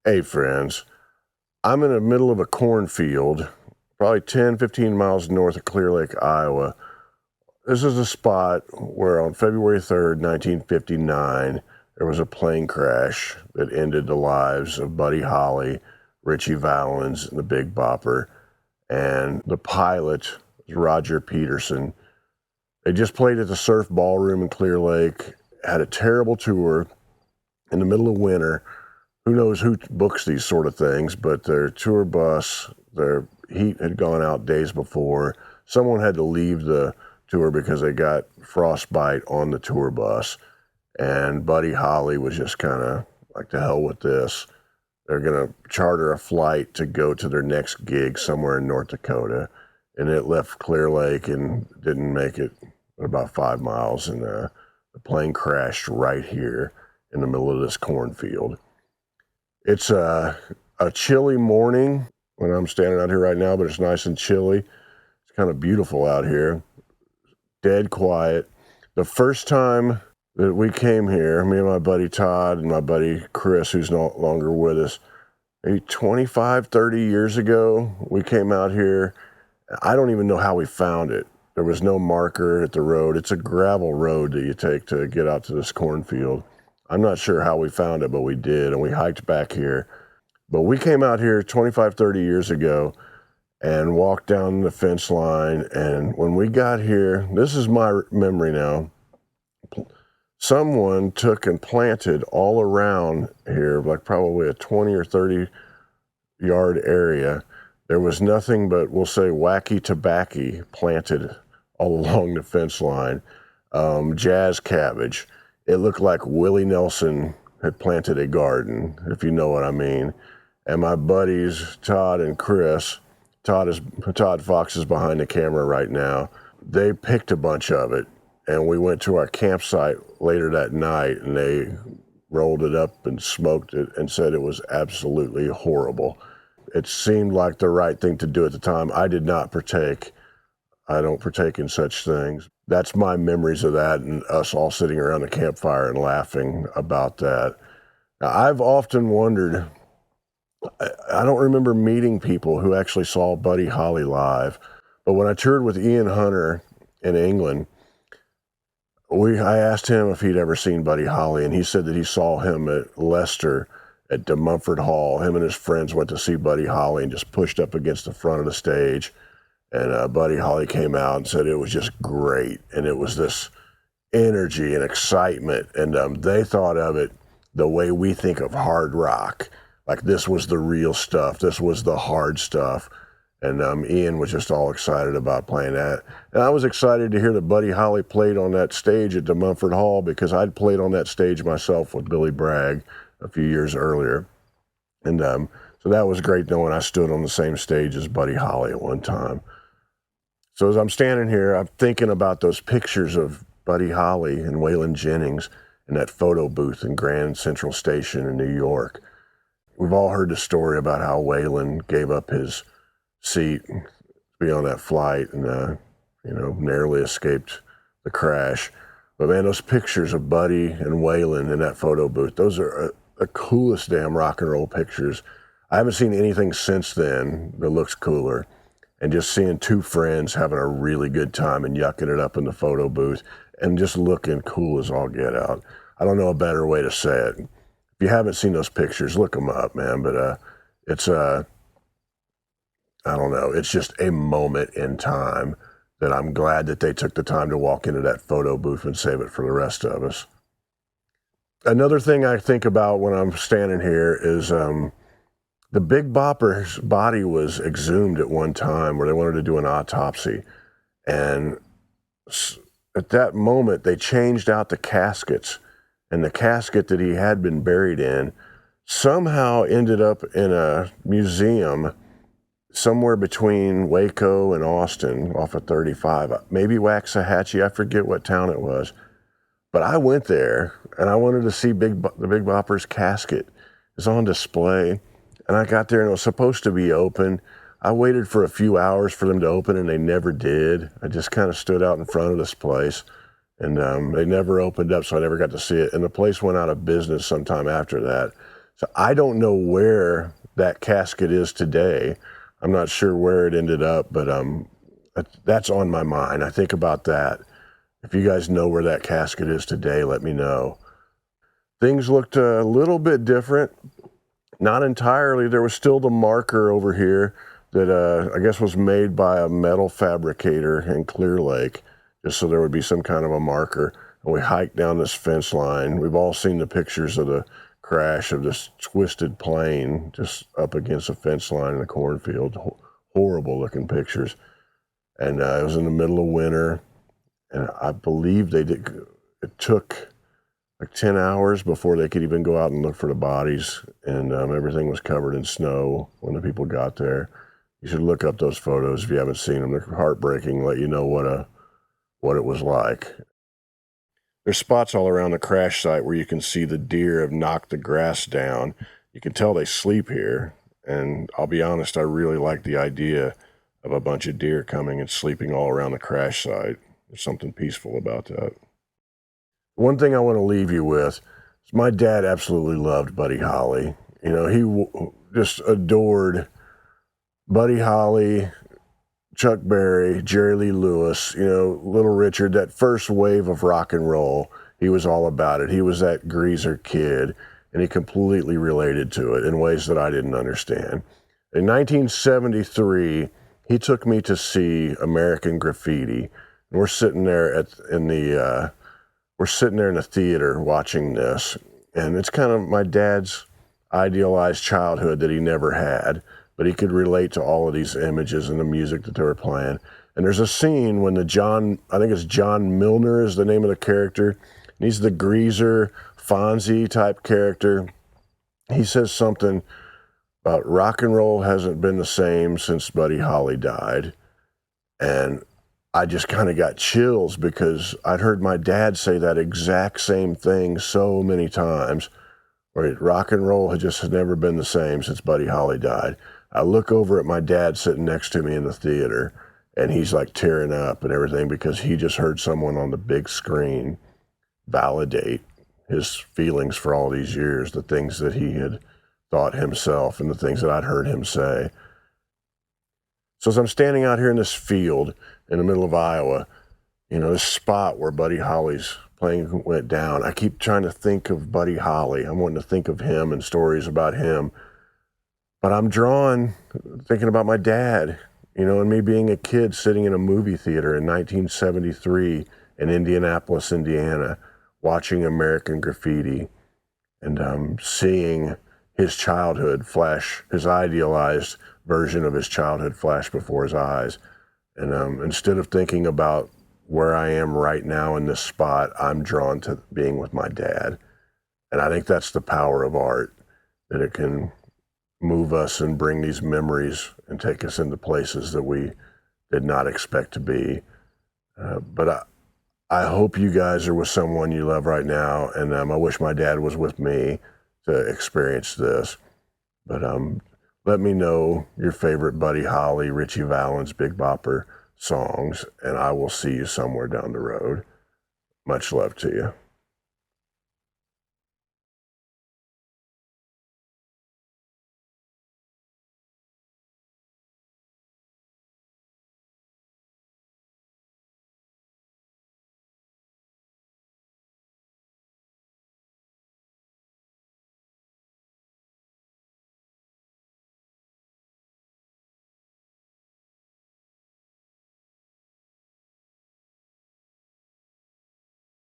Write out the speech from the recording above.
Hey, friends. I'm in the middle of a cornfield, probably 10, 15 miles north of Clear Lake, Iowa. This is a spot where on February 3rd, 1959, there was a plane crash that ended the lives of Buddy Holly, Richie Valens, and the Big Bopper. And the pilot was Roger Peterson. They just played at the Surf Ballroom in Clear Lake, had a terrible tour in the middle of winter. Who knows who books these sort of things, but their tour bus, their heat had gone out days before. Someone had to leave the tour because they got frostbite on the tour bus. And Buddy Holly was just kind of like, to hell with this. They're going to charter a flight to go to their next gig somewhere in North Dakota. And it left Clear Lake and didn't make it about 5 miles. And the plane crashed right here in the middle of this cornfield. It's a chilly morning when I'm standing out here right now, but it's nice and chilly. It's kind of beautiful out here. Dead quiet. The first time that we came here, me and my buddy Todd and my buddy Chris, who's no longer with us, maybe 25, 30 years ago, we came out here. I don't even know how we found it. There was no marker at the road. It's a gravel road that you take to get out to this cornfield. I'm not sure how we found it, but we did, and we hiked back here. But we came out here 25, 30 years ago and walked down the fence line, and when we got here, this is my memory now, someone took and planted all around here, like probably a 20 or 30 yard area. There was nothing but, we'll say, wacky tobacco planted all along the fence line. Jazz cabbage. It looked like Willie Nelson had planted a garden, if you know what I mean. And my buddies, Todd and Chris, Todd Fox is behind the camera right now. They picked a bunch of it, and we went to our campsite later that night, and they rolled it up and smoked it and said it was absolutely horrible. It seemed like the right thing to do at the time. I did not partake. I don't partake in such things. That's my memories of that, and us all sitting around the campfire and laughing about that. Now, I've often wondered, I don't remember meeting people who actually saw Buddy Holly live, but when I toured with Ian Hunter in England, I asked him if he'd ever seen Buddy Holly, and he said that he saw him at Leicester at De Mumford Hall. Him and his friends went to see Buddy Holly and just pushed up against the front of the stage. And Buddy Holly came out and said it was just great. And it was this energy and excitement. And they thought of it the way we think of hard rock. Like this was the real stuff. This was the hard stuff. And Ian was just all excited about playing that. And I was excited to hear that Buddy Holly played on that stage at De Mumford Hall because I'd played on that stage myself with Billy Bragg a few years earlier. And so that was great knowing I stood on the same stage as Buddy Holly at one time. So as I'm standing here, I'm thinking about those pictures of Buddy Holly and Waylon Jennings in that photo booth in Grand Central Station in New York. We've all heard the story about how Waylon gave up his seat to be on that flight and, narrowly escaped the crash. But man, those pictures of Buddy and Waylon in that photo booth, those are the coolest damn rock and roll pictures. I haven't seen anything since then that looks cooler. And just seeing two friends having a really good time and yucking it up in the photo booth and just looking cool as all get out. I don't know a better way to say it. If you haven't seen those pictures, look them up, man. But it's I don't know. It's just a moment in time that I'm glad that they took the time to walk into that photo booth and save it for the rest of us. Another thing I think about when I'm standing here is the Big Bopper's body was exhumed at one time where they wanted to do an autopsy. And at that moment, they changed out the caskets. And the casket that he had been buried in somehow ended up in a museum somewhere between Waco and Austin off of 35. Maybe Waxahachie, I forget what town it was. But I went there, and I wanted to see the Big Bopper's casket. It's on display. And I got there, and it was supposed to be open. I waited for a few hours for them to open, and they never did. I just kind of stood out in front of this place, and they never opened up, so I never got to see it. And the place went out of business sometime after that. So I don't know where that casket is today. I'm not sure where it ended up, but that's on my mind. I think about that. If you guys know where that casket is today, let me know. Things looked a little bit different. Not entirely. There was still the marker over here that I guess was made by a metal fabricator in Clear Lake, just so there would be some kind of a marker. And we hiked down this fence line. We've all seen the pictures of the crash of this twisted plane just up against a fence line in the cornfield. Horrible looking pictures. And it was in the middle of winter, and I believe it took like 10 hours before they could even go out and look for the bodies, and everything was covered in snow when the people got there. You should look up those photos if you haven't seen them. They're heartbreaking, let you know what it was like. There's spots all around the crash site where you can see the deer have knocked the grass down. You can tell they sleep here, and I'll be honest, I really like the idea of a bunch of deer coming and sleeping all around the crash site. There's something peaceful about that. One thing I want to leave you with is my dad absolutely loved Buddy Holly. You know, he just adored Buddy Holly, Chuck Berry, Jerry Lee Lewis, you know, Little Richard, that first wave of rock and roll. He was all about it. He was that greaser kid, and he completely related to it in ways that I didn't understand. In 1973, he took me to see American Graffiti. And we're sitting there in the theater watching this, and it's kind of my dad's idealized childhood that he never had, but he could relate to all of these images and the music that they were playing. And there's a scene when I think it's John Milner is the name of the character, and he's the greaser, Fonzie type character. He says something about rock and roll hasn't been the same since Buddy Holly died. And I just kind of got chills because I'd heard my dad say that exact same thing so many times, where rock and roll had never been the same since Buddy Holly died. I look over at my dad sitting next to me in the theater, and he's like tearing up and everything because he just heard someone on the big screen validate his feelings for all these years, the things that he had thought himself and the things that I'd heard him say. So as I'm standing out here in this field in the middle of Iowa, you know, this spot where Buddy Holly's plane went down, I keep trying to think of Buddy Holly. I'm wanting to think of him and stories about him. But I'm drawn thinking about my dad, you know, and me being a kid sitting in a movie theater in 1973 in Indianapolis, Indiana, watching American Graffiti and seeing his childhood flash, his idealized version of his childhood flash before his eyes. And instead of thinking about where I am right now in this spot, I'm drawn to being with my dad. And I think that's the power of art, that it can move us and bring these memories and take us into places that we did not expect to be. But I hope you guys are with someone you love right now, and I wish my dad was with me to experience this. But let me know your favorite Buddy Holly, Richie Valens, Big Bopper songs, and I will see you somewhere down the road. Much love to you.